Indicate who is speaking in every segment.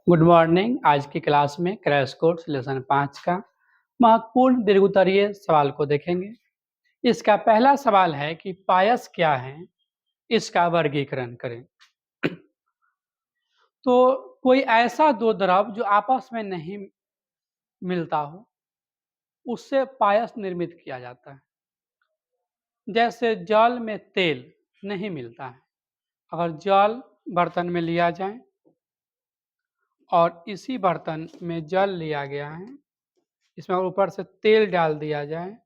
Speaker 1: Good morning. आज की class में क्रैश कोर्स लेसन 5 का महत्वपूर्ण दीर्घोत्तरीय सवाल को देखेंगे। इसका पहला सवाल है कि पायस क्या है, इसका वर्गीकरण करें। तो कोई ऐसा दो द्रव जो आपस में नहीं मिलता हो, उससे पायस निर्मित किया जाता है। जैसे जल में तेल नहीं मिलता है। अगर जल बर्तन में लिया जाए और इसी बर्तन में जल लिया गया है, इसमें अगर ऊपर से तेल डाल दिया जाए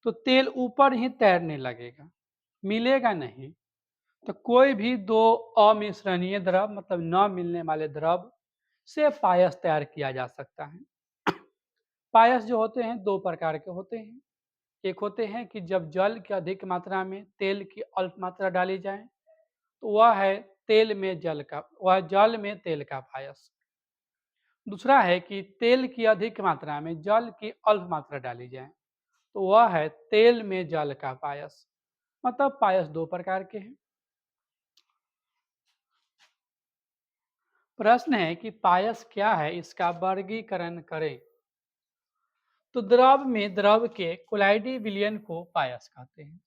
Speaker 1: तो तेल ऊपर ही तैरने लगेगा, मिलेगा नहीं। तो कोई भी दो अमिश्रणीय द्रव मतलब न मिलने वाले द्रव से पायस तैयार किया जा सकता है। पायस जो होते हैं दो प्रकार के होते हैं। एक होते हैं कि जब जल की अधिक मात्रा में तेल की अल्प मात्रा डाली जाए तो वह है जल में तेल का पायस। दूसरा है कि तेल की अधिक मात्रा में जल की अल्प मात्रा डाली जाए तो वह है तेल में जल का पायस। मतलब पायस दो प्रकार के हैं। प्रश्न है कि पायस क्या है, इसका वर्गीकरण करें। तो द्रव में द्रव के कोलाइडी विलयन को पायस कहते हैं।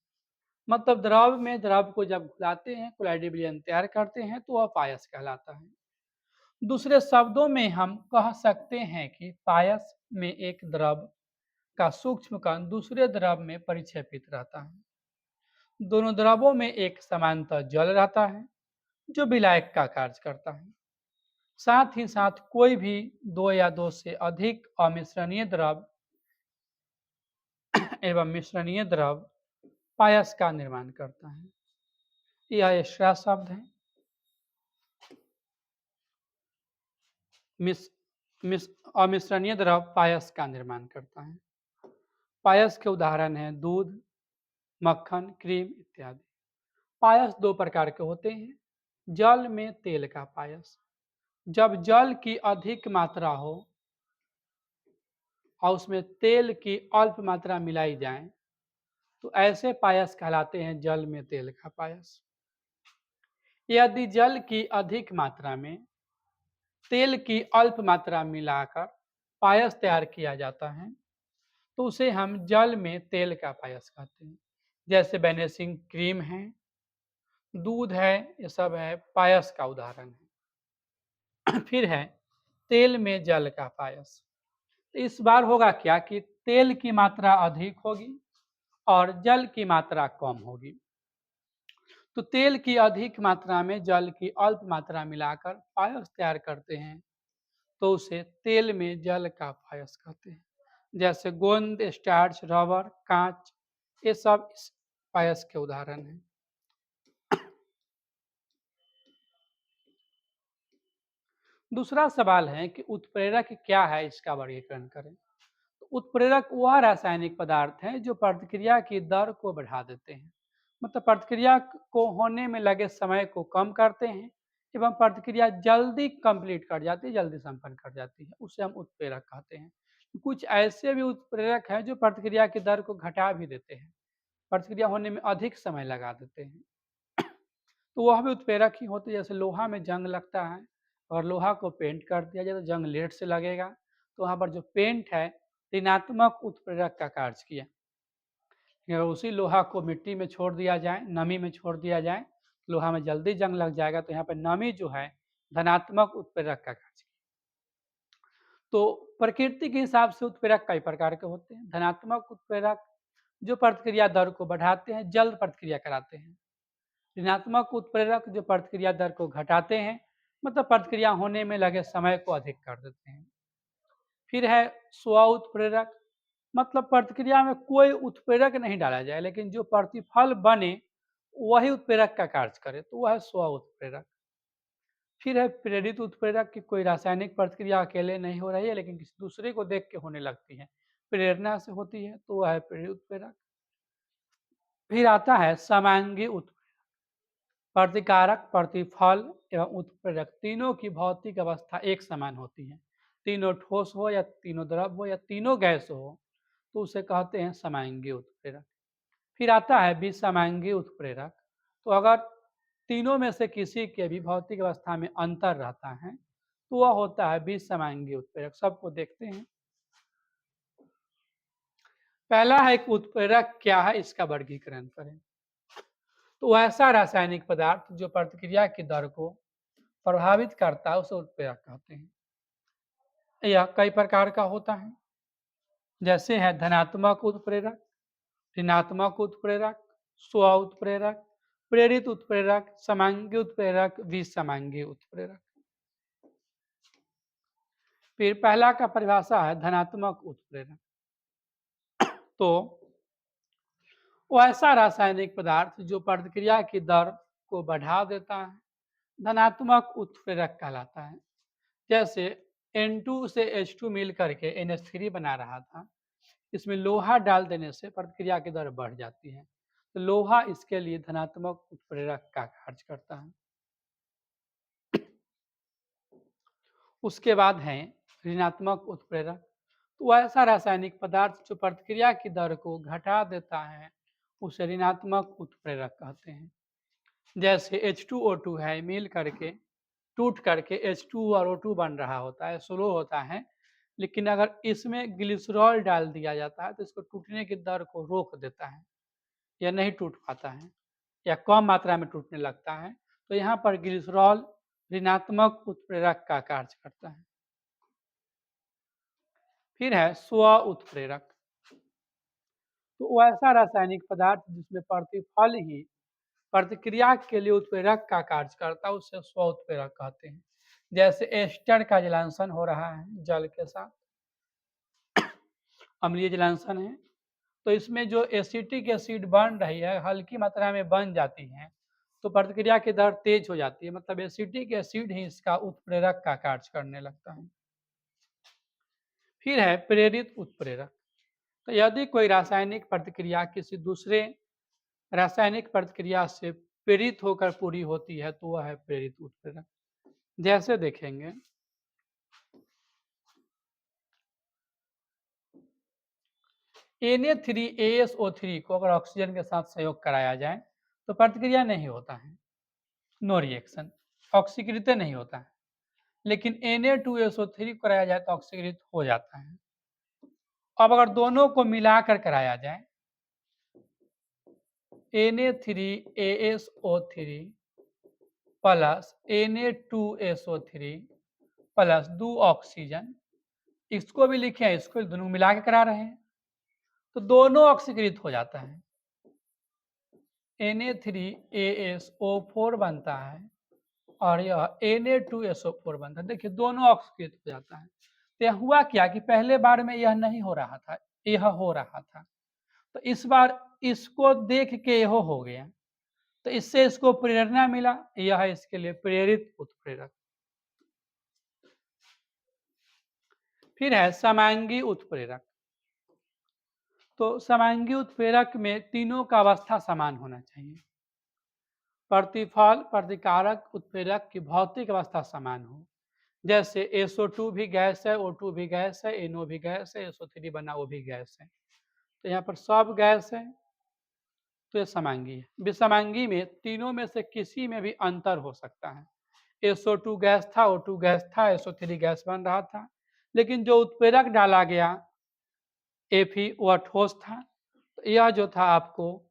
Speaker 1: मतलब द्रव में द्रव को जब घुलाते हैं, कोलाइडी विलयन तैयार करते हैं तो वह पायस कहलाता है। दूसरे शब्दों में हम कह सकते हैं कि पायस में एक द्रव का सूक्ष्म कण दूसरे द्रव में परिक्षेपित रहता है। दोनों द्रवों में एक समांतर जल रहता है जो विलायक का कार्य करता है। साथ ही साथ कोई भी दो या दो से अधिक अमिश्रणीय द्रव एवं मिश्रणीय द्रव पायस का निर्माण करता है। यह एक्स्ट्रा शब्द है। अमिश्रणीय द्रव पायस का निर्माण करता है। पायस के उदाहरण हैं दूध, मक्खन, क्रीम इत्यादि। पायस दो प्रकार के होते हैं। जल में तेल का पायस। जब जल की अधिक मात्रा हो और उसमें तेल की अल्प मात्रा मिलाई जाए तो ऐसे पायस कहलाते हैं जल में तेल का पायस। यदि जल की अधिक मात्रा में तेल की अल्प मात्रा मिलाकर पायस तैयार किया जाता है तो उसे हम जल में तेल का पायस कहते हैं। जैसे वेनेसिंग क्रीम है, दूध है, ये सब है पायस का उदाहरण है। फिर है तेल में जल का पायस। इस बार होगा क्या कि तेल की मात्रा अधिक होगी और जल की मात्रा कम होगी। तो तेल की अधिक मात्रा में जल की अल्प मात्रा मिलाकर पायस तैयार करते हैं तो उसे तेल में जल का पायस कहते हैं। जैसे गोंद, स्टार्च, रबर, कांच, ये सब इस पायस के उदाहरण हैं। दूसरा सवाल है कि उत्प्रेरक क्या है, इसका वर्गीकरण करें। तो उत्प्रेरक वह रासायनिक पदार्थ है जो प्रतिक्रिया की दर को बढ़ा देते हैं। मतलब प्रतिक्रिया को होने में लगे समय को कम करते हैं एवं प्रतिक्रिया जल्दी कंप्लीट कर जाती है, जल्दी संपन्न कर जाती है, उसे हम उत्प्रेरक कहते हैं। कुछ ऐसे भी उत्प्रेरक हैं जो प्रतिक्रिया की दर को घटा भी देते हैं, प्रतिक्रिया होने में अधिक समय लगा देते हैं, तो वह भी उत्प्रेरक ही होते हैं। जैसे लोहा में जंग लगता है और लोहा को पेंट कर दिया जाए तो जंग लेट से लगेगा, तो वहाँ पर जो पेंट है ऋणात्मक उत्प्रेरक का कार्य किया। अगर उसी लोहा को मिट्टी में छोड़ दिया जाए, नमी में छोड़ दिया जाए, लोहा में जल्दी जंग लग जाएगा, तो यहाँ पर नमी जो है धनात्मक उत्प्रेरक का कार्य किया। तो प्रकृति के हिसाब से उत्प्रेरक कई प्रकार के होते हैं। धनात्मक उत्प्रेरक जो प्रतिक्रिया दर को बढ़ाते हैं, जल्द प्रतिक्रिया कराते हैं। ऋणात्मक उत्प्रेरक जो प्रतिक्रिया दर को घटाते हैं, मतलब प्रतिक्रिया होने में लगे समय को अधिक कर देते हैं। फिर है स्व उत्प्रेरक, मतलब प्रतिक्रिया में कोई उत्प्रेरक नहीं डाला जाए लेकिन जो प्रतिफल बने वही उत्प्रेरक का कार्य करे, तो वह है स्व उत्प्रेरक। फिर है प्रेरित उत्प्रेरक की कोई रासायनिक प्रतिक्रिया अकेले नहीं हो रही है लेकिन किसी दूसरे को देख के होने लगती है, प्रेरणा से होती है, तो वह है प्रेरित उत्प्रेरक। फिर आता है समांगी उत्प्रेरक। प्रतिकारक, प्रतिफल एवं उत्प्रेरक तीनों की भौतिक अवस्था एक समान होती है। तीनों ठोस हो या तीनों द्रव हो या तीनों गैस हो तो उसे कहते हैं समांगी उत्प्रेरक। फिर आता है विसमांगी उत्प्रेरक। तो अगर तीनों में से किसी के भी भौतिक अवस्था में अंतर रहता है तो वह होता है विसमांगी उत्प्रेरक। सबको देखते हैं। पहला है कि उत्प्रेरक क्या है, इसका वर्गीकरण करें। तो ऐसा रासायनिक पदार्थ जो प्रतिक्रिया की दर को प्रभावित करता है उसे उत्प्रेरक कहते हैं। यह कई प्रकार का होता है, जैसे है धनात्मक उत्प्रेरक, ऋणात्मक उत्प्रेरक, स्व उत्प्रेरक, प्रेरित उत्प्रेरक, समांगी उत्प्रेरक, विसमांगी उत्प्रेरक। फिर पहला का परिभाषा है धनात्मक उत्प्रेरक। तो वो ऐसा रासायनिक पदार्थ जो प्रतिक्रिया की दर को बढ़ा देता है, धनात्मक उत्प्रेरक कहलाता है। जैसे N2 से H2 मिल करके NH3 बना रहा था, इसमें लोहा डाल देने से प्रतिक्रिया की दर बढ़ जाती है, तो लोहा इसके लिए धनात्मक उत्प्रेरक का कार्य करता है। उसके बाद है ऋणात्मक उत्प्रेरक। तो ऐसा रासायनिक पदार्थ जो प्रतिक्रिया की दर को घटा देता है उसे ऋणात्मक उत्प्रेरक कहते हैं। जैसे H2O2 है, मिल करके टूट करके H2 और O2 बन रहा होता है, स्लो होता है, लेकिन अगर इसमें ग्लिसरॉल डाल दिया जाता है तो इसको टूटने की दर को रोक देता है, या नहीं टूट पाता है, या कम मात्रा में टूटने लगता है। तो यहाँ पर ग्लिसरॉल ऋणात्मक उत्प्रेरक का कार्य करता है। फिर है स्व उत्प्रेरक। तो वो ऐसा रासायनिक पदार्थ जिसमें प्रतिफल ही प्रतिक्रिया के लिए उत्प्रेरक का कार्य करता है उसे स्व उत्प्रेरक कहते हैं। जैसे एस्टर का जलांशन हो रहा है जल के साथ, अम्लीय जलांशन है, तो इसमें जो एसिटिक एसिड बन रही है हल्की मात्रा में बन जाती है, तो प्रतिक्रिया की दर तेज हो जाती है, मतलब एसिटिक एसिड ही इसका उत्प्रेरक का कार्य करने लगता है। फिर है प्रेरित उत्प्रेरक। तो यदि कोई रासायनिक प्रतिक्रिया किसी दूसरे रासायनिक प्रतिक्रिया से प्रेरित होकर पूरी होती है तो वह है प्रेरित उत्प्रेरक। जैसे देखेंगे, Na3ASO3 को अगर ऑक्सीजन के साथ संयोग कराया जाए तो प्रतिक्रिया नहीं होता है, नो रिएक्शन, ऑक्सीकृत नहीं होता है। लेकिन Na2SO3 कराया जाए तो ऑक्सीकृत हो जाता है। अब अगर दोनों को मिलाकर कराया जाए, Na3ASO3 plus Na2SO3 plus 2 oxygen, इसको भी लिखे हैं, इसको दोनों मिला के करा रहे हैं, तो दोनों ऑक्सीकृत हो जाता है। Na3ASO4 बनता है और यह Na2SO4 बनता है। देखिए दोनों ऑक्सीकृत हो जाता है। तो यह हुआ क्या कि पहले बार में यह नहीं हो रहा था, यह हो रहा था, तो इस बार इसको देख के यह हो गया, तो इससे इसको प्रेरणा मिला, यह है इसके लिए प्रेरित उत्प्रेरक। फिर है समांगी उत्प्रेरक। तो समांगी उत्प्रेरक में तीनों का अवस्था समान होना चाहिए। प्रतिफल प्रतिकारक उत्प्रेरक की भौतिक अवस्था समान हो, जैसे SO2 भी गैस है, O2 भी गैस है, NO भी गैस है, SO3 बना वो भी गैस है, तो यहाँ पर सब गैस है, तो ये समांगी है। विसमांगी में तीनों में से किसी में भी अंतर हो सकता है। SO2 गैस था, O2 गैस था, SO3 गैस बन रहा था, लेकिन जो उत्प्रेरक डाला गया Fe वह ठोस था, तो यह जो था आपको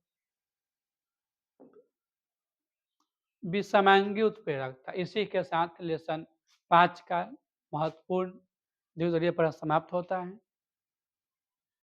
Speaker 1: विसमांगी उत्प्रेरक था। इसी के साथ लेसन 5 का महत्वपूर्ण द्विध्रुवीय प्रश्न समाप्त होता है।